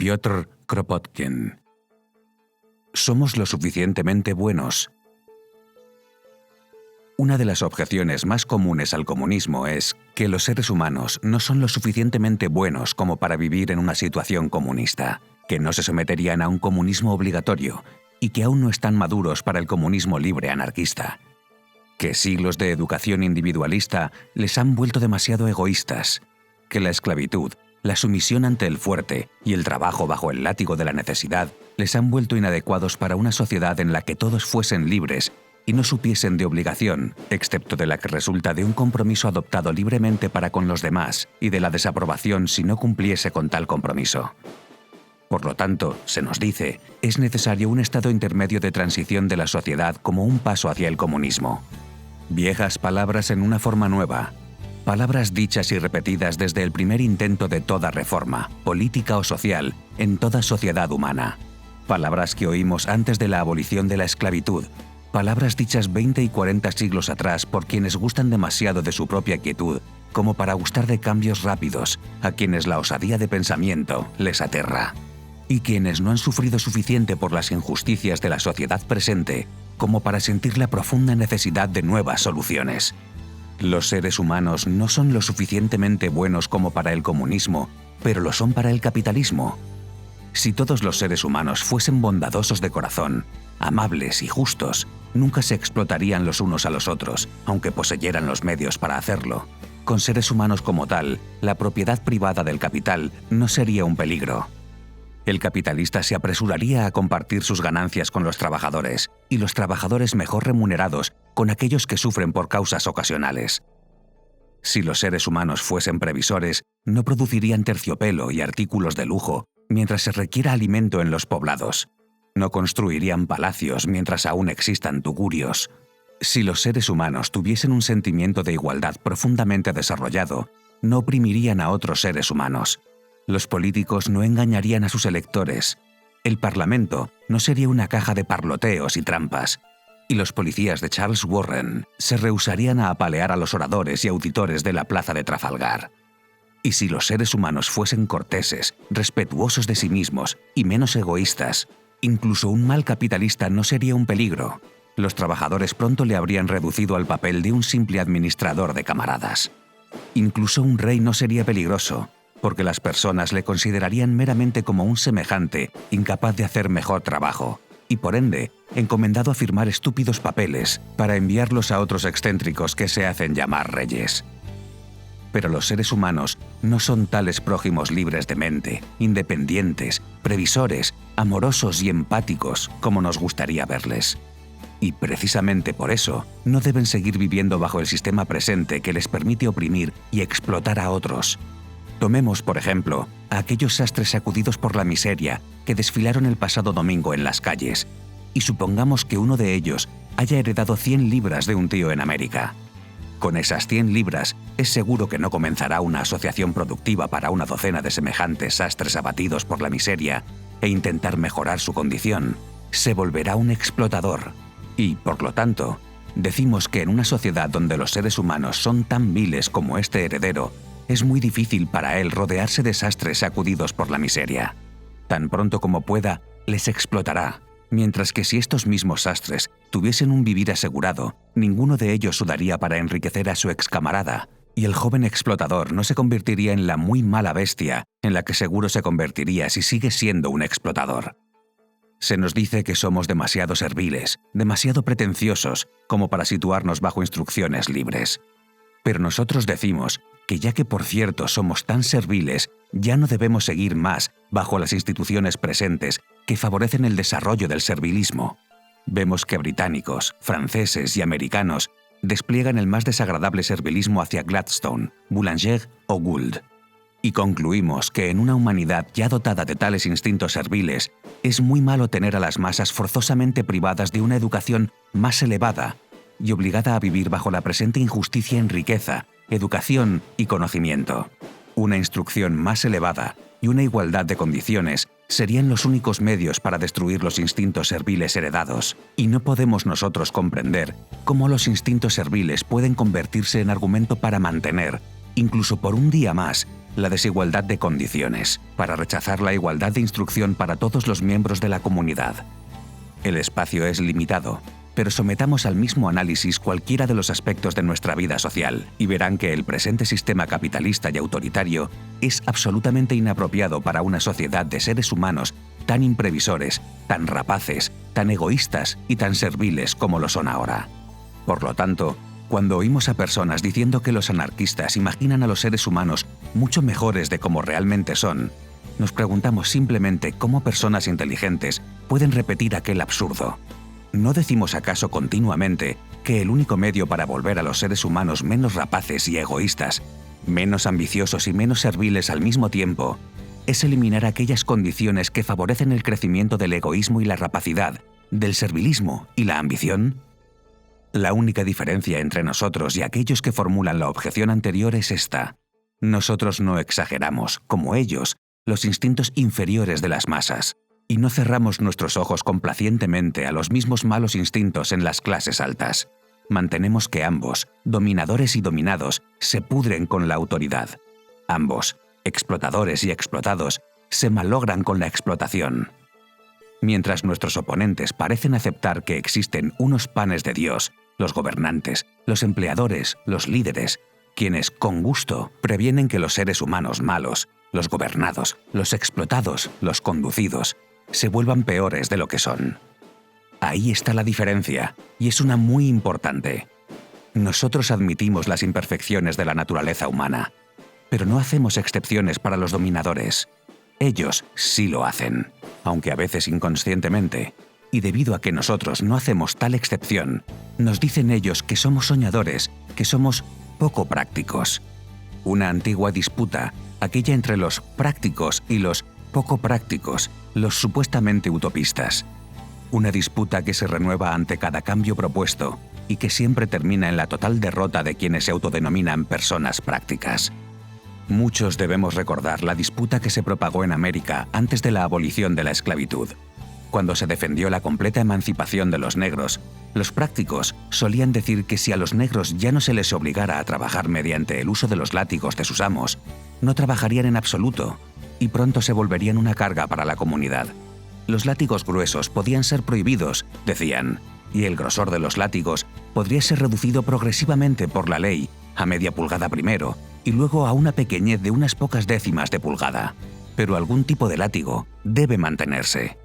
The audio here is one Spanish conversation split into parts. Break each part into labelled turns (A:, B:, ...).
A: Piotr Kropotkin. ¿Somos lo suficientemente buenos? Una de las objeciones más comunes al comunismo es que los seres humanos no son lo suficientemente buenos como para vivir en una situación comunista, que no se someterían a un comunismo obligatorio y que aún no están maduros para el comunismo libre anarquista, que siglos de educación individualista les han vuelto demasiado egoístas, que la esclavitud, la sumisión ante el fuerte y el trabajo bajo el látigo de la necesidad les han vuelto inadecuados para una sociedad en la que todos fuesen libres y no supiesen de obligación, excepto de la que resulta de un compromiso adoptado libremente para con los demás y de la desaprobación si no cumpliese con tal compromiso. Por lo tanto, se nos dice, es necesario un estado intermedio de transición de la sociedad como un paso hacia el comunismo. Viejas palabras en una forma nueva. Palabras dichas y repetidas desde el primer intento de toda reforma, política o social, en toda sociedad humana. Palabras que oímos antes de la abolición de la esclavitud. Palabras dichas 20 y 40 siglos atrás por quienes gustan demasiado de su propia quietud, como para gustar de cambios rápidos, a quienes la osadía de pensamiento les aterra. Y quienes no han sufrido suficiente por las injusticias de la sociedad presente, como para sentir la profunda necesidad de nuevas soluciones. Los seres humanos no son lo suficientemente buenos como para el comunismo, pero lo son para el capitalismo. Si todos los seres humanos fuesen bondadosos de corazón, amables y justos, nunca se explotarían los unos a los otros, aunque poseyeran los medios para hacerlo. Con seres humanos como tal, la propiedad privada del capital no sería un peligro. El capitalista se apresuraría a compartir sus ganancias con los trabajadores, y los trabajadores mejor remunerados con aquellos que sufren por causas ocasionales. Si los seres humanos fuesen previsores, no producirían terciopelo y artículos de lujo mientras se requiera alimento en los poblados. No construirían palacios mientras aún existan tugurios. Si los seres humanos tuviesen un sentimiento de igualdad profundamente desarrollado, no oprimirían a otros seres humanos. Los políticos no engañarían a sus electores. El Parlamento no sería una caja de parloteos y trampas. Y los policías de Charles Warren se rehusarían a apalear a los oradores y auditores de la plaza de Trafalgar. Y si los seres humanos fuesen corteses, respetuosos de sí mismos y menos egoístas, incluso un mal capitalista no sería un peligro. Los trabajadores pronto le habrían reducido al papel de un simple administrador de camaradas. Incluso un rey no sería peligroso, porque las personas le considerarían meramente como un semejante incapaz de hacer mejor trabajo, y por ende, encomendado a firmar estúpidos papeles para enviarlos a otros excéntricos que se hacen llamar reyes. Pero los seres humanos no son tales prójimos libres de mente, independientes, previsores, amorosos y empáticos como nos gustaría verles. Y precisamente por eso, no deben seguir viviendo bajo el sistema presente que les permite oprimir y explotar a otros. Tomemos, por ejemplo, a aquellos sastres sacudidos por la miseria que desfilaron el pasado domingo en las calles, y supongamos que uno de ellos haya heredado 100 libras de un tío en América. Con esas 100 libras, es seguro que no comenzará una asociación productiva para una docena de semejantes sastres abatidos por la miseria e intentar mejorar su condición. Se volverá un explotador. Y, por lo tanto, decimos que en una sociedad donde los seres humanos son tan viles como este heredero, es muy difícil para él rodearse de sastres sacudidos por la miseria. Tan pronto como pueda, les explotará, mientras que si estos mismos sastres tuviesen un vivir asegurado, ninguno de ellos sudaría para enriquecer a su excamarada, y el joven explotador no se convertiría en la muy mala bestia en la que seguro se convertiría si sigue siendo un explotador. Se nos dice que somos demasiado serviles, demasiado pretenciosos, como para situarnos bajo instrucciones libres. Pero nosotros decimos que ya que por cierto somos tan serviles, ya no debemos seguir más bajo las instituciones presentes que favorecen el desarrollo del servilismo. Vemos que británicos, franceses y americanos despliegan el más desagradable servilismo hacia Gladstone, Boulanger o Gould. Y concluimos que en una humanidad ya dotada de tales instintos serviles, es muy malo tener a las masas forzosamente privadas de una educación más elevada y obligada a vivir bajo la presente injusticia en riqueza, educación y conocimiento. Una instrucción más elevada y una igualdad de condiciones serían los únicos medios para destruir los instintos serviles heredados, y no podemos nosotros comprender cómo los instintos serviles pueden convertirse en argumento para mantener, incluso por un día más, la desigualdad de condiciones, para rechazar la igualdad de instrucción para todos los miembros de la comunidad. El espacio es limitado, pero sometamos al mismo análisis cualquiera de los aspectos de nuestra vida social y verán que el presente sistema capitalista y autoritario es absolutamente inapropiado para una sociedad de seres humanos tan imprevisores, tan rapaces, tan egoístas y tan serviles como lo son ahora. Por lo tanto, cuando oímos a personas diciendo que los anarquistas imaginan a los seres humanos mucho mejores de como realmente son, nos preguntamos simplemente cómo personas inteligentes pueden repetir aquel absurdo. ¿No decimos acaso continuamente que el único medio para volver a los seres humanos menos rapaces y egoístas, menos ambiciosos y menos serviles al mismo tiempo, es eliminar aquellas condiciones que favorecen el crecimiento del egoísmo y la rapacidad, del servilismo y la ambición? La única diferencia entre nosotros y aquellos que formulan la objeción anterior es esta. Nosotros no exageramos, como ellos, los instintos inferiores de las masas, y no cerramos nuestros ojos complacientemente a los mismos malos instintos en las clases altas. Mantenemos que ambos, dominadores y dominados, se pudren con la autoridad. Ambos, explotadores y explotados, se malogran con la explotación. Mientras nuestros oponentes parecen aceptar que existen unos panes de Dios, los gobernantes, los empleadores, los líderes, quienes, con gusto, previenen que los seres humanos malos, los gobernados, los explotados, los conducidos, se vuelvan peores de lo que son. Ahí está la diferencia, y es una muy importante. Nosotros admitimos las imperfecciones de la naturaleza humana, pero no hacemos excepciones para los dominadores. Ellos sí lo hacen, aunque a veces inconscientemente, y debido a que nosotros no hacemos tal excepción, nos dicen ellos que somos soñadores, que somos poco prácticos. Una antigua disputa, aquella entre los prácticos y los poco prácticos, los supuestamente utopistas. Una disputa que se renueva ante cada cambio propuesto y que siempre termina en la total derrota de quienes se autodenominan personas prácticas. Muchos debemos recordar la disputa que se propagó en América antes de la abolición de la esclavitud. Cuando se defendió la completa emancipación de los negros, los prácticos solían decir que si a los negros ya no se les obligara a trabajar mediante el uso de los látigos de sus amos, no trabajarían en absoluto y pronto se volverían una carga para la comunidad. Los látigos gruesos podían ser prohibidos, decían, y el grosor de los látigos podría ser reducido progresivamente por la ley, a media pulgada primero, y luego a una pequeñez de unas pocas décimas de pulgada. Pero algún tipo de látigo debe mantenerse.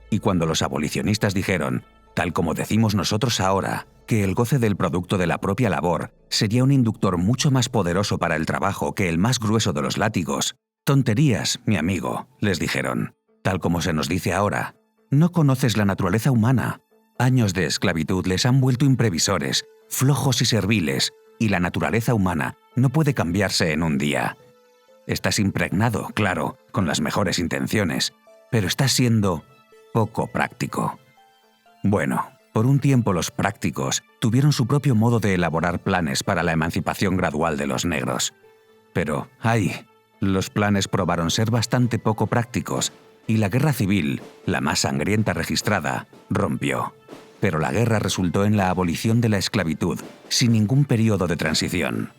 A: Y cuando los abolicionistas dijeron, tal como decimos nosotros ahora, que el goce del producto de la propia labor sería un inductor mucho más poderoso para el trabajo que el más grueso de los látigos, «Tonterías, mi amigo», les dijeron. Tal como se nos dice ahora, no conoces la naturaleza humana. Años de esclavitud les han vuelto imprevisores, flojos y serviles, y la naturaleza humana no puede cambiarse en un día. Estás impregnado, claro, con las mejores intenciones, pero estás siendo poco práctico. Bueno, por un tiempo los prácticos tuvieron su propio modo de elaborar planes para la emancipación gradual de los negros. Pero, ¡ay!, los planes probaron ser bastante poco prácticos y la guerra civil, la más sangrienta registrada, rompió. Pero la guerra resultó en la abolición de la esclavitud, sin ningún periodo de transición.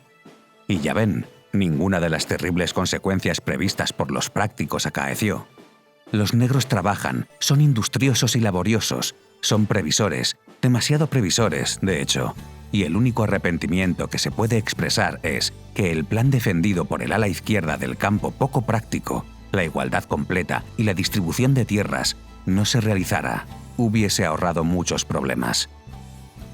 A: Y ya ven, ninguna de las terribles consecuencias previstas por los prácticos acaeció. Los negros trabajan, son industriosos y laboriosos, son previsores, demasiado previsores, de hecho, y el único arrepentimiento que se puede expresar es que el plan defendido por el ala izquierda del campo poco práctico, la igualdad completa y la distribución de tierras, no se realizara, hubiese ahorrado muchos problemas.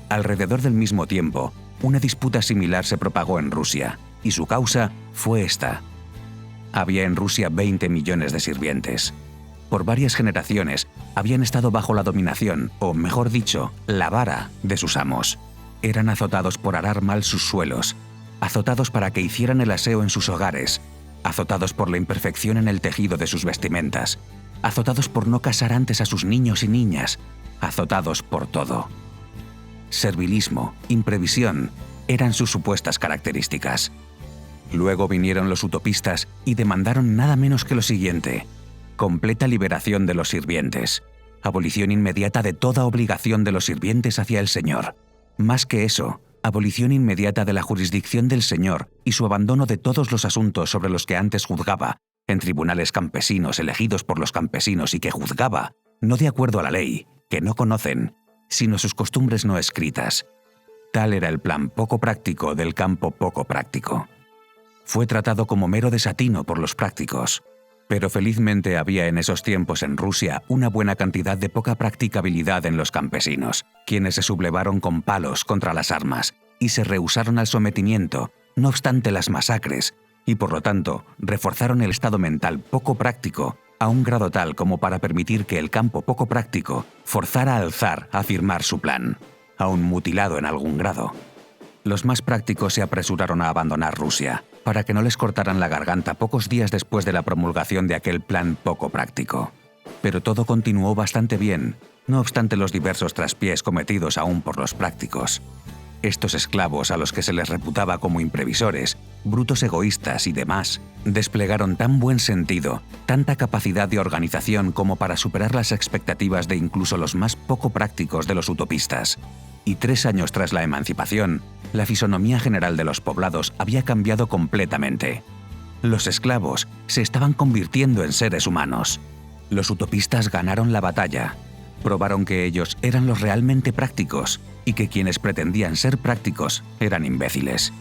A: Alrededor del mismo tiempo, una disputa similar se propagó en Rusia, y su causa fue esta. Había en Rusia 20 millones de sirvientes. Por varias generaciones habían estado bajo la dominación, o mejor dicho, la vara de sus amos. Eran azotados por arar mal sus suelos, azotados para que hicieran el aseo en sus hogares, azotados por la imperfección en el tejido de sus vestimentas, azotados por no casar antes a sus niños y niñas, azotados por todo. Servilismo, imprevisión, eran sus supuestas características. Luego vinieron los utopistas y demandaron nada menos que lo siguiente: completa liberación de los sirvientes, abolición inmediata de toda obligación de los sirvientes hacia el Señor. Más que eso, abolición inmediata de la jurisdicción del señor y su abandono de todos los asuntos sobre los que antes juzgaba, en tribunales campesinos elegidos por los campesinos y que juzgaba, no de acuerdo a la ley, que no conocen, sino sus costumbres no escritas. Tal era el plan poco práctico del campo poco práctico. Fue tratado como mero desatino por los prácticos, pero felizmente había en esos tiempos en Rusia una buena cantidad de poca practicabilidad en los campesinos, quienes se sublevaron con palos contra las armas y se rehusaron al sometimiento, no obstante las masacres, y por lo tanto reforzaron el estado mental poco práctico a un grado tal como para permitir que el campo poco práctico forzara al zar a firmar su plan, aún mutilado en algún grado. Los más prácticos se apresuraron a abandonar Rusia, para que no les cortaran la garganta pocos días después de la promulgación de aquel plan poco práctico. Pero todo continuó bastante bien, no obstante los diversos traspiés cometidos aún por los prácticos. Estos esclavos, a los que se les reputaba como imprevisores, brutos egoístas y demás, desplegaron tan buen sentido, tanta capacidad de organización como para superar las expectativas de incluso los más poco prácticos de los utopistas. Y 3 años tras la emancipación, la fisonomía general de los poblados había cambiado completamente. Los esclavos se estaban convirtiendo en seres humanos. Los utopistas ganaron la batalla. Probaron que ellos eran los realmente prácticos y que quienes pretendían ser prácticos eran imbéciles.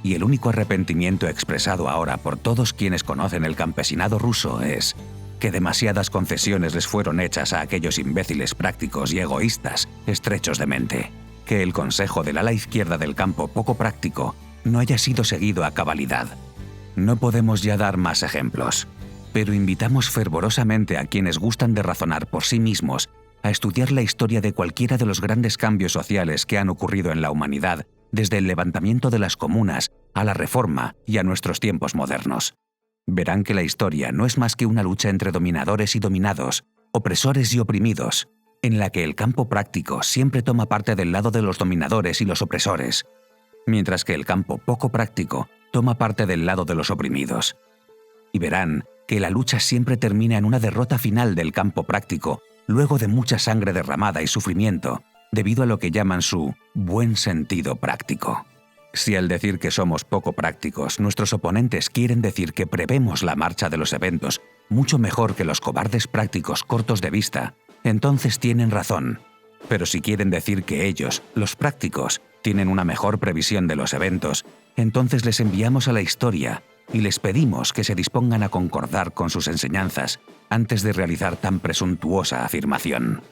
A: Y el único arrepentimiento expresado ahora por todos quienes conocen el campesinado ruso es que demasiadas concesiones les fueron hechas a aquellos imbéciles prácticos y egoístas, estrechos de mente, que el consejo del ala izquierda del campo poco práctico no haya sido seguido a cabalidad. No podemos ya dar más ejemplos, pero invitamos fervorosamente a quienes gustan de razonar por sí mismos a estudiar la historia de cualquiera de los grandes cambios sociales que han ocurrido en la humanidad desde el levantamiento de las comunas a la Reforma y a nuestros tiempos modernos. Verán que la historia no es más que una lucha entre dominadores y dominados, opresores y oprimidos, en la que el campo práctico siempre toma parte del lado de los dominadores y los opresores, mientras que el campo poco práctico toma parte del lado de los oprimidos. Y verán que la lucha siempre termina en una derrota final del campo práctico, luego de mucha sangre derramada y sufrimiento, debido a lo que llaman su buen sentido práctico. Si al decir que somos poco prácticos, nuestros oponentes quieren decir que prevemos la marcha de los eventos mucho mejor que los cobardes prácticos cortos de vista, entonces tienen razón. Pero si quieren decir que ellos, los prácticos, tienen una mejor previsión de los eventos, entonces les enviamos a la historia y les pedimos que se dispongan a concordar con sus enseñanzas antes de realizar tan presuntuosa afirmación.